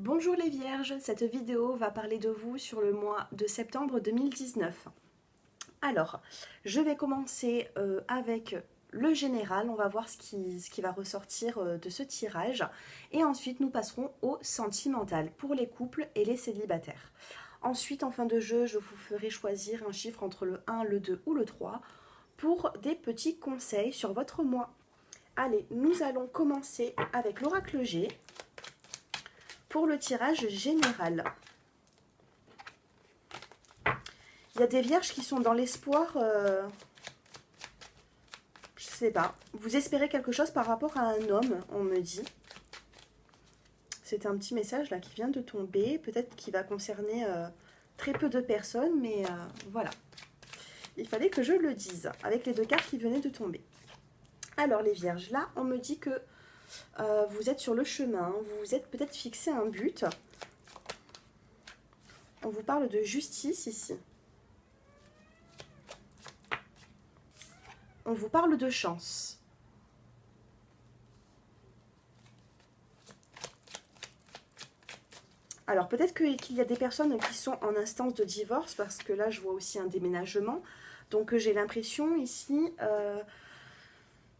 Bonjour les vierges, cette vidéo va parler de vous sur le mois de septembre 2019. Alors, je vais commencer avec le général, on va voir ce qui va ressortir de ce tirage. Et ensuite, nous passerons au sentimental pour les couples et les célibataires. Ensuite, en fin de jeu, je vous ferai choisir un chiffre entre le 1, le 2 ou le 3 pour des petits conseils sur votre mois. Allez, nous allons commencer avec l'oracle G. Pour le tirage général, il y a des vierges qui sont dans l'espoir, je sais pas, vous espérez quelque chose par rapport à un homme, on me dit. C'est un petit message là qui vient de tomber, peut-être qu'il va concerner très peu de personnes, mais voilà. Il fallait que je le dise, avec les deux cartes qui venaient de tomber. Alors les vierges, là on me dit que vous êtes sur le chemin, vous vous êtes peut-être fixé un but. On vous parle de justice ici. On vous parle de chance. Alors peut-être qu'il y a des personnes qui sont en instance de divorce, parce que là je vois aussi un déménagement. Donc j'ai l'impression ici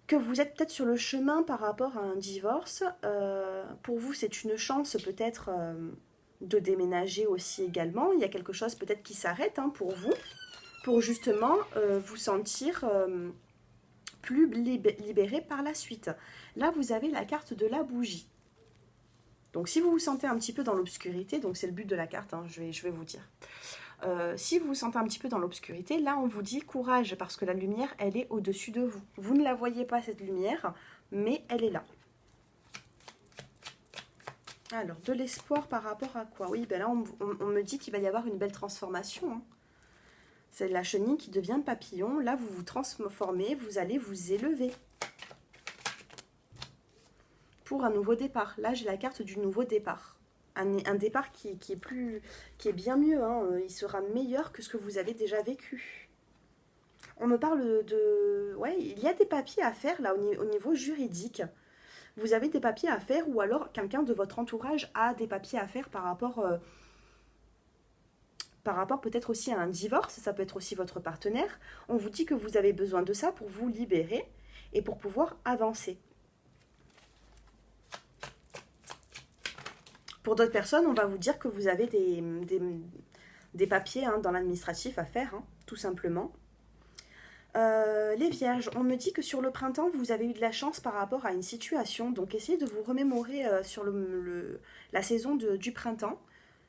que vous êtes peut-être sur le chemin par rapport à un divorce. Pour vous, c'est une chance peut-être de déménager aussi également. Il y a quelque chose peut-être qui s'arrête pour vous, pour justement vous sentir plus libéré par la suite. Là, vous avez la carte de la bougie. Donc, si vous vous sentez un petit peu dans l'obscurité, donc c'est le but de la carte, je vais vous dire. Si vous vous sentez un petit peu dans l'obscurité, là on vous dit courage parce que la lumière elle est au-dessus de vous. Vous ne la voyez pas cette lumière, mais elle est là. Alors de l'espoir par rapport à quoi? Oui, ben là on me dit qu'il va y avoir une belle transformation. C'est la chenille qui devient papillon. Là vous vous transformez, vous allez vous élever. Pour un nouveau départ. Là j'ai la carte du nouveau départ. Un départ qui est bien mieux, il sera meilleur que ce que vous avez déjà vécu. On me parle de... Ouais, il y a des papiers à faire là au niveau juridique. Vous avez des papiers à faire ou alors quelqu'un de votre entourage a des papiers à faire par rapport peut-être aussi à un divorce, ça peut être aussi votre partenaire. On vous dit que vous avez besoin de ça pour vous libérer et pour pouvoir avancer. Pour d'autres personnes, on va vous dire que vous avez des papiers dans l'administratif à faire, tout simplement. Les vierges, on me dit que sur le printemps, vous avez eu de la chance par rapport à une situation. Donc, essayez de vous remémorer sur la saison du printemps.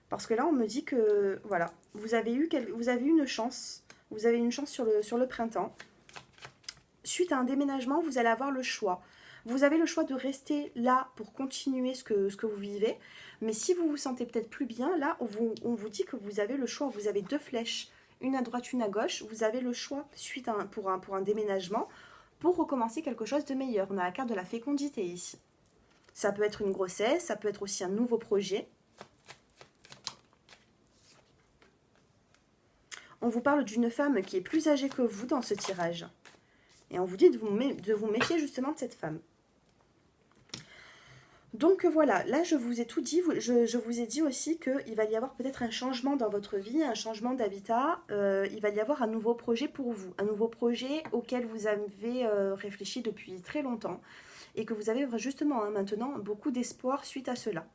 Parce que là, on me dit que, voilà, vous avez eu une chance. Vous avez une chance sur le printemps. Suite à un déménagement, vous allez avoir le choix. Vous avez le choix de rester là pour continuer ce que vous vivez. Mais si vous vous sentez peut-être plus bien, là, on vous dit que vous avez le choix. Vous avez deux flèches, une à droite, une à gauche. Vous avez le choix pour un déménagement pour recommencer quelque chose de meilleur. On a la carte de la fécondité ici. Ça peut être une grossesse, ça peut être aussi un nouveau projet. On vous parle d'une femme qui est plus âgée que vous dans ce tirage. Et on vous dit de vous méfier justement de cette femme. Donc voilà, là je vous ai tout dit, je vous ai dit aussi qu'il va y avoir peut-être un changement dans votre vie, un changement d'habitat, il va y avoir un nouveau projet pour vous, un nouveau projet auquel vous avez réfléchi depuis très longtemps et que vous avez justement maintenant beaucoup d'espoir suite à cela.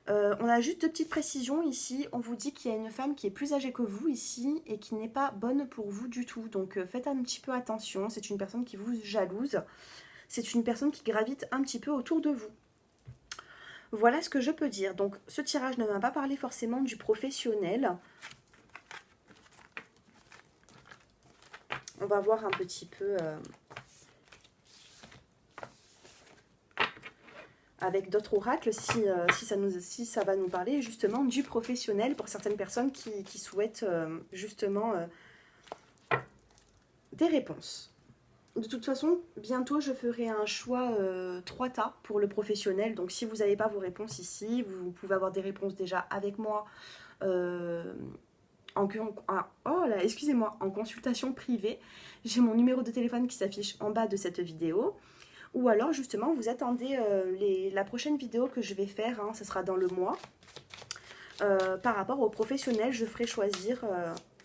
On a juste deux petites précisions ici, on vous dit qu'il y a une femme qui est plus âgée que vous ici et qui n'est pas bonne pour vous du tout, donc faites un petit peu attention, c'est une personne qui vous jalouse, c'est une personne qui gravite un petit peu autour de vous. Voilà ce que je peux dire. Donc, ce tirage ne va pas parler forcément du professionnel. On va voir un petit peu avec d'autres oracles si ça va nous parler justement du professionnel pour certaines personnes qui souhaitent justement des réponses. De toute façon, bientôt, je ferai un choix 3 tas pour le professionnel. Donc, si vous n'avez pas vos réponses ici, vous pouvez avoir des réponses déjà avec moi en consultation privée. J'ai mon numéro de téléphone qui s'affiche en bas de cette vidéo. Ou alors justement vous attendez la prochaine vidéo que je vais faire, hein, ce sera dans le mois. Par rapport aux professionnels, je ferai choisir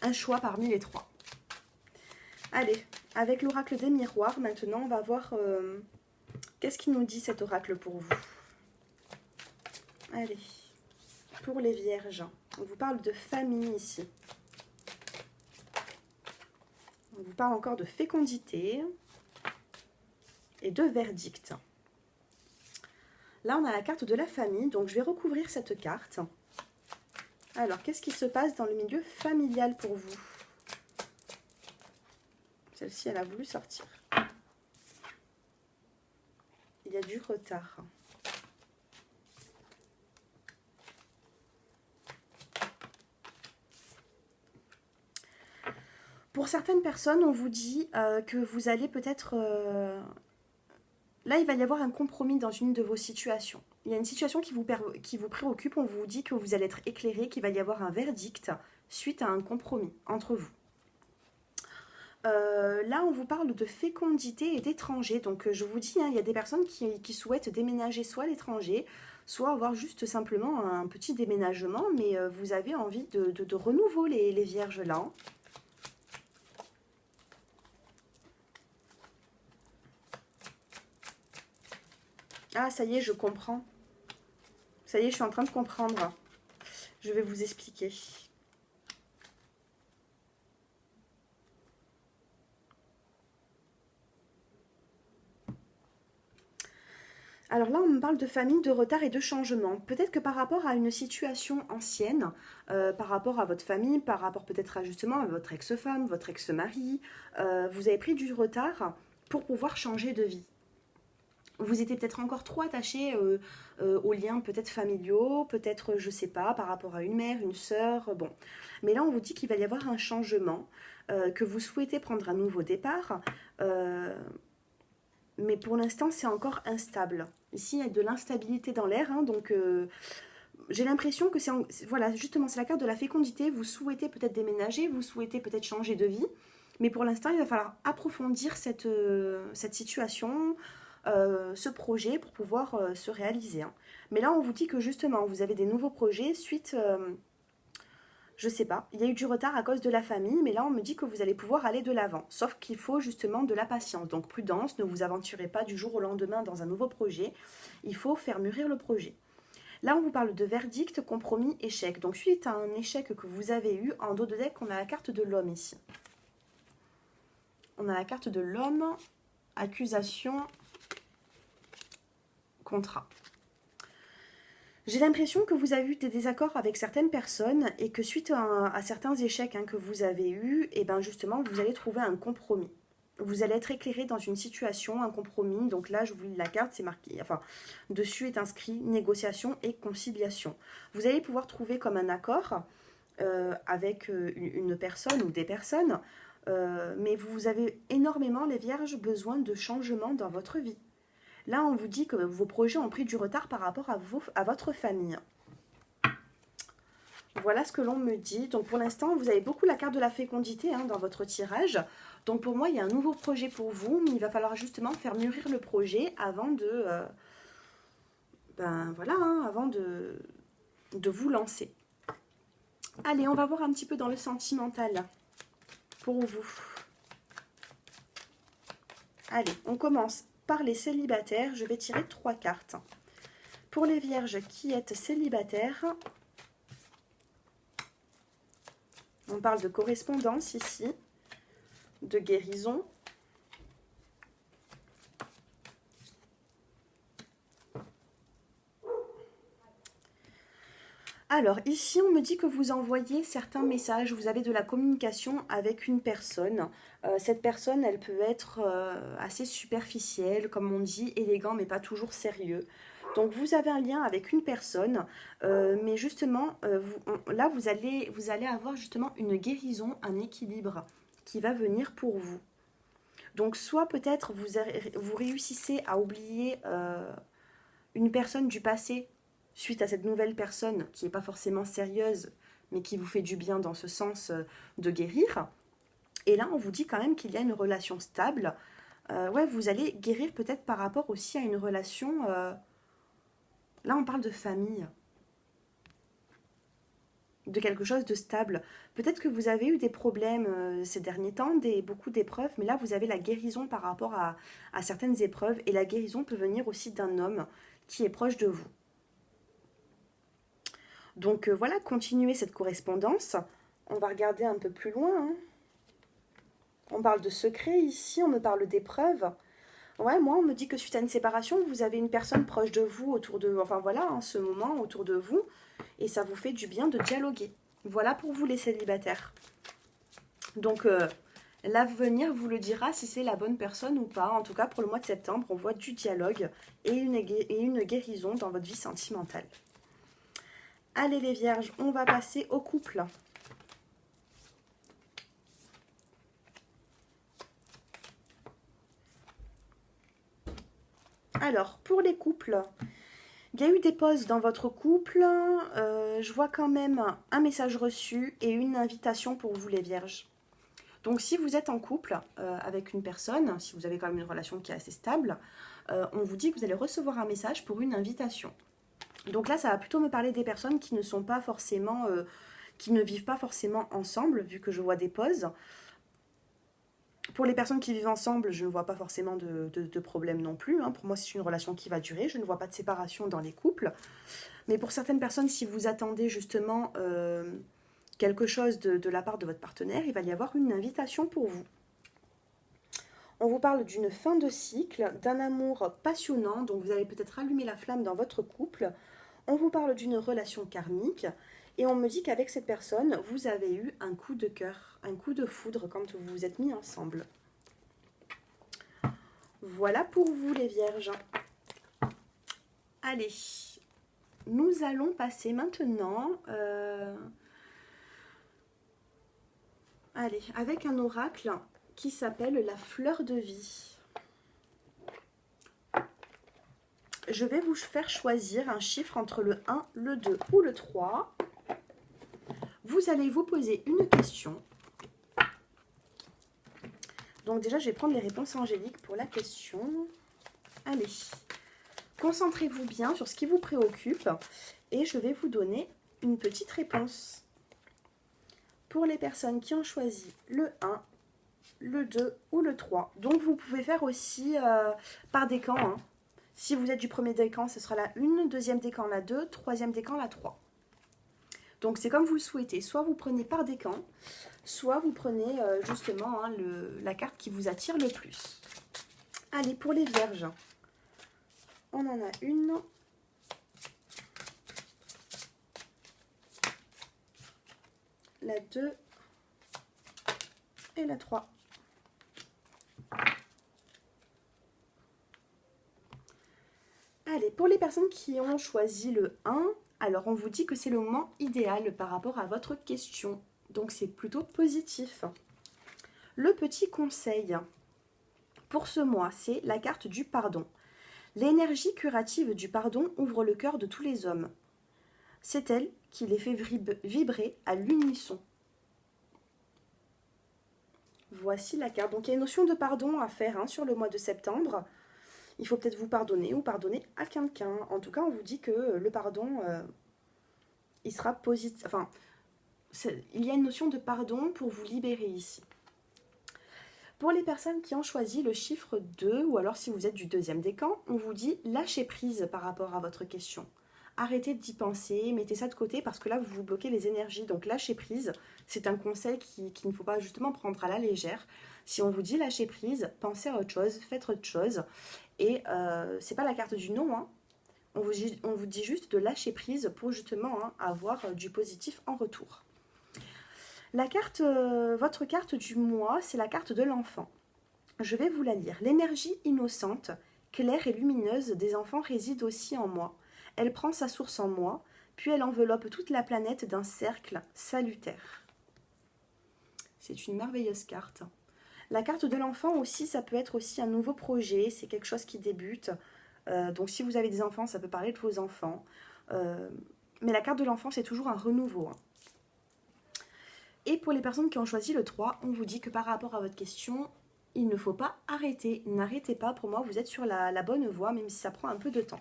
un choix parmi les 3. Allez, avec l'oracle des miroirs, maintenant on va voir qu'est-ce qu'il nous dit cet oracle pour vous. Allez, pour les vierges, on vous parle de famille ici. On vous parle encore de fécondité et de verdict. Là, on a la carte de la famille, donc je vais recouvrir cette carte. Alors, qu'est-ce qui se passe dans le milieu familial pour vous? Celle-ci, elle a voulu sortir. Il y a du retard. Pour certaines personnes, on vous dit que vous allez peut-être... Là, il va y avoir un compromis dans une de vos situations. Il y a une situation qui vous préoccupe, on vous dit que vous allez être éclairé, qu'il va y avoir un verdict suite à un compromis entre vous. Là, on vous parle de fécondité et d'étrangers. Donc, je vous dis, hein, il y a des personnes qui souhaitent déménager soit à l'étranger, soit avoir juste simplement un petit déménagement, mais vous avez envie de renouveau, les vierges là. Hein. Ah, ça y est, je comprends. Ça y est, je suis en train de comprendre. Je vais vous expliquer. Alors là, on me parle de famille, de retard et de changement. Peut-être que par rapport à une situation ancienne, par rapport à votre famille, par rapport peut-être à justement à votre ex-femme, votre ex-mari, vous avez pris du retard pour pouvoir changer de vie. Vous étiez peut-être encore trop attaché aux liens peut-être familiaux, peut-être, je ne sais pas, par rapport à une mère, une sœur, bon. Mais là, on vous dit qu'il va y avoir un changement, que vous souhaitez prendre un nouveau départ, mais pour l'instant, c'est encore instable. Ici, il y a de l'instabilité dans l'air, hein, donc j'ai l'impression que c'est... Voilà, justement, c'est la carte de la fécondité. Vous souhaitez peut-être déménager, vous souhaitez peut-être changer de vie, mais pour l'instant, il va falloir approfondir cette situation, ce projet pour pouvoir se réaliser. Hein. Mais là, on vous dit que justement, vous avez des nouveaux projets suite... je sais pas, il y a eu du retard à cause de la famille, mais là on me dit que vous allez pouvoir aller de l'avant. Sauf qu'il faut justement de la patience, donc prudence, ne vous aventurez pas du jour au lendemain dans un nouveau projet. Il faut faire mûrir le projet. Là on vous parle de verdict, compromis, échec. Donc suite à un échec que vous avez eu, en dos de deck, on a la carte de l'homme ici. On a la carte de l'homme, accusation, contrat. J'ai l'impression que vous avez eu des désaccords avec certaines personnes et que suite à certains échecs que vous avez eus, et ben justement, vous allez trouver un compromis. Vous allez être éclairé dans une situation, un compromis. Donc là, je vous lis la carte, c'est marqué, enfin, dessus est inscrit négociation et conciliation. Vous allez pouvoir trouver comme un accord avec une personne ou des personnes, mais vous avez énormément, les vierges, besoin de changements dans votre vie. Là, on vous dit que vos projets ont pris du retard par rapport à votre famille. Voilà ce que l'on me dit. Donc, pour l'instant, vous avez beaucoup la carte de la fécondité dans votre tirage. Donc, pour moi, il y a un nouveau projet pour vous, mais il va falloir justement faire mûrir le projet avant de... avant de vous lancer. Allez, on va voir un petit peu dans le sentimental pour vous. Allez, on commence par les célibataires. Je vais tirer 3 cartes. Pour les vierges qui êtes célibataires, on parle de correspondance ici, de guérison. Alors, ici, on me dit que vous envoyez certains messages, vous avez de la communication avec une personne. Cette personne, elle peut être assez superficielle, comme on dit, élégant, mais pas toujours sérieux. Donc, vous avez un lien avec une personne, mais justement, là, vous allez avoir justement une guérison, un équilibre qui va venir pour vous. Donc, soit peut-être vous réussissez à oublier une personne du passé, suite à cette nouvelle personne qui n'est pas forcément sérieuse, mais qui vous fait du bien dans ce sens de guérir. Et là, on vous dit quand même qu'il y a une relation stable Ouais, vous allez guérir peut-être par rapport aussi à une relation. Là, on parle de famille, de quelque chose de stable. Peut-être que vous avez eu des problèmes ces derniers temps, beaucoup d'épreuves, mais là, vous avez la guérison par rapport à certaines épreuves. Et la guérison peut venir aussi d'un homme qui est proche de vous. Donc voilà, continuez cette correspondance. On va regarder un peu plus loin, hein. On parle de secrets ici, on me parle d'épreuves. Ouais, moi, on me dit que suite à une séparation, vous avez une personne proche de vous, autour de... Enfin voilà, en ce moment, autour de vous. Et ça vous fait du bien de dialoguer. Voilà pour vous les célibataires. Donc, l'avenir vous le dira si c'est la bonne personne ou pas. En tout cas, pour le mois de septembre, on voit du dialogue et une guérison dans votre vie sentimentale. Allez les vierges, on va passer au couple. Alors, pour les couples, il y a eu des pauses dans votre couple. Je vois quand même un message reçu et une invitation pour vous les vierges. Donc si vous êtes en couple avec une personne, si vous avez quand même une relation qui est assez stable, on vous dit que vous allez recevoir un message pour une invitation. Donc là, ça va plutôt me parler des personnes qui ne sont pas forcément, qui ne vivent pas forcément ensemble, vu que je vois des pauses. Pour les personnes qui vivent ensemble, je ne vois pas forcément de problème non plus, hein. Pour moi, c'est une relation qui va durer. Je ne vois pas de séparation dans les couples. Mais pour certaines personnes, si vous attendez justement quelque chose de la part de votre partenaire, il va y avoir une invitation pour vous. On vous parle d'une fin de cycle, d'un amour passionnant, donc vous allez peut-être allumer la flamme dans votre couple. On vous parle d'une relation karmique. Et on me dit qu'avec cette personne, vous avez eu un coup de cœur, un coup de foudre quand vous vous êtes mis ensemble. Voilà pour vous les vierges. Allez, nous allons passer maintenant avec un oracle qui s'appelle la fleur de vie. Je vais vous faire choisir un chiffre entre le 1, le 2 ou le 3. Vous allez vous poser une question. Donc déjà, je vais prendre les réponses angéliques pour la question. Allez, concentrez-vous bien sur ce qui vous préoccupe et je vais vous donner une petite réponse. Pour les personnes qui ont choisi le 1, le 2 ou le 3. Donc vous pouvez faire aussi par décan, hein. Si vous êtes du premier décan, ce sera la 1, deuxième décan la 2, troisième décan la 3. Donc c'est comme vous le souhaitez, soit vous prenez par décan, soit vous prenez justement hein, la carte qui vous attire le plus. Allez, pour les vierges, on en a une. La 2 et la 3. Allez, pour les personnes qui ont choisi le 1, alors on vous dit que c'est le moment idéal par rapport à votre question. Donc c'est plutôt positif. Le petit conseil pour ce mois, c'est la carte du pardon. L'énergie curative du pardon ouvre le cœur de tous les hommes. C'est elle qui les fait vibrer à l'unisson. Voici la carte. Donc il y a une notion de pardon à faire hein, sur le mois de septembre. Il faut peut-être vous pardonner ou pardonner à quelqu'un. En tout cas, on vous dit que le pardon, il sera positif. Enfin, il y a une notion de pardon pour vous libérer ici. Pour les personnes qui ont choisi le chiffre 2, ou alors si vous êtes du deuxième décan, on vous dit lâchez prise par rapport à votre question. Arrêtez d'y penser, mettez ça de côté parce que là, vous vous bloquez les énergies. Donc lâchez prise, c'est un conseil qu'il ne faut pas justement prendre à la légère. Si on vous dit lâcher prise, pensez à autre chose, faites autre chose. Et c'est pas la carte du non, hein. On vous dit juste de lâcher prise pour justement hein, avoir du positif en retour. La carte, votre carte du mois, c'est la carte de l'enfant. Je vais vous la lire. L'énergie innocente, claire et lumineuse des enfants réside aussi en moi. Elle prend sa source en moi, puis elle enveloppe toute la planète d'un cercle salutaire. C'est une merveilleuse carte. La carte de l'enfant aussi, ça peut être aussi un nouveau projet, c'est quelque chose qui débute. Donc si vous avez des enfants, ça peut parler de vos enfants. Mais la carte de l'enfant, c'est toujours un renouveau, hein. Et pour les personnes qui ont choisi le 3, on vous dit que par rapport à votre question, il ne faut pas arrêter. N'arrêtez pas, pour moi, vous êtes sur la bonne voie, même si ça prend un peu de temps.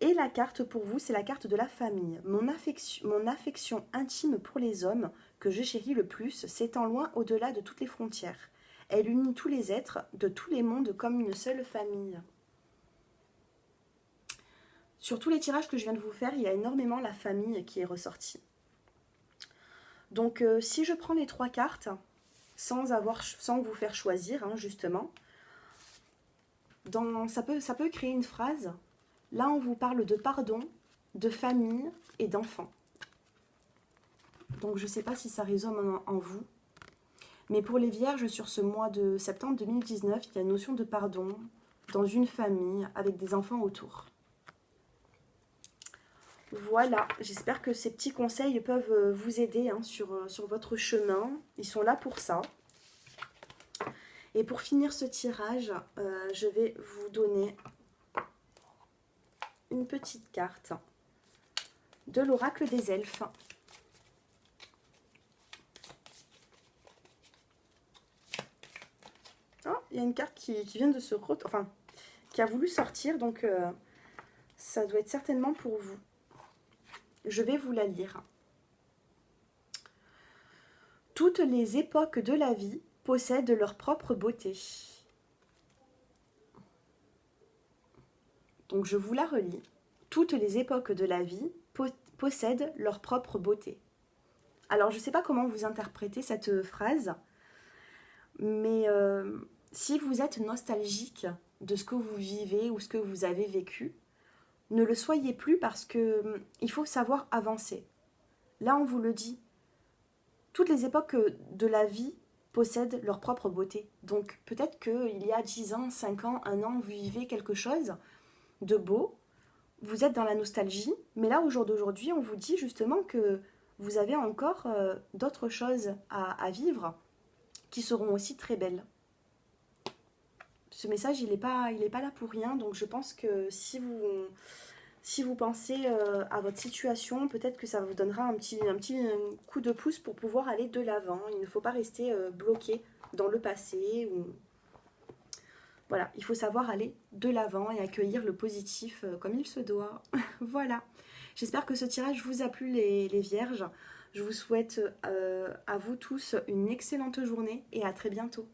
Et la carte pour vous, c'est la carte de la famille. Mon affection intime pour les hommes que je chéris le plus s'étend loin au-delà de toutes les frontières. Elle unit tous les êtres de tous les mondes comme une seule famille. Sur tous les tirages que je viens de vous faire, il y a énormément la famille qui est ressortie. Donc si je prends les 3 cartes, sans vous faire choisir, hein, justement, ça peut créer une phrase. Là, on vous parle de pardon, de famille et d'enfants. Donc je ne sais pas si ça résonne en vous. Mais pour les vierges, sur ce mois de septembre 2019, il y a une notion de pardon dans une famille avec des enfants autour. Voilà, j'espère que ces petits conseils peuvent vous aider hein, sur votre chemin. Ils sont là pour ça. Et pour finir ce tirage, je vais vous donner une petite carte de l'oracle des elfes. Oh, il y a une carte qui vient de qui a voulu sortir, donc ça doit être certainement pour vous. Je vais vous la lire. Toutes les époques de la vie possèdent leur propre beauté. Donc je vous la relis. Toutes les époques de la vie possèdent leur propre beauté. Alors je ne sais pas comment vous interprétez cette phrase, mais si vous êtes nostalgique de ce que vous vivez ou ce que vous avez vécu, ne le soyez plus parce que il faut savoir avancer. Là, on vous le dit. Toutes les époques de la vie possèdent leur propre beauté. Donc peut-être qu'il y a 10 ans, 5 ans, 1 an, vous vivez quelque chose de beau, vous êtes dans la nostalgie, mais là, au jour d'aujourd'hui, on vous dit justement que vous avez encore d'autres choses à vivre qui seront aussi très belles. Ce message, il n'est pas là pour rien, donc je pense que si vous pensez à votre situation, peut-être que ça vous donnera un petit coup de pouce pour pouvoir aller de l'avant. Il ne faut pas rester bloqué dans le passé. Voilà, il faut savoir aller de l'avant et accueillir le positif comme il se doit. Voilà, j'espère que ce tirage vous a plu les vierges. Je vous souhaite à vous tous une excellente journée et à très bientôt.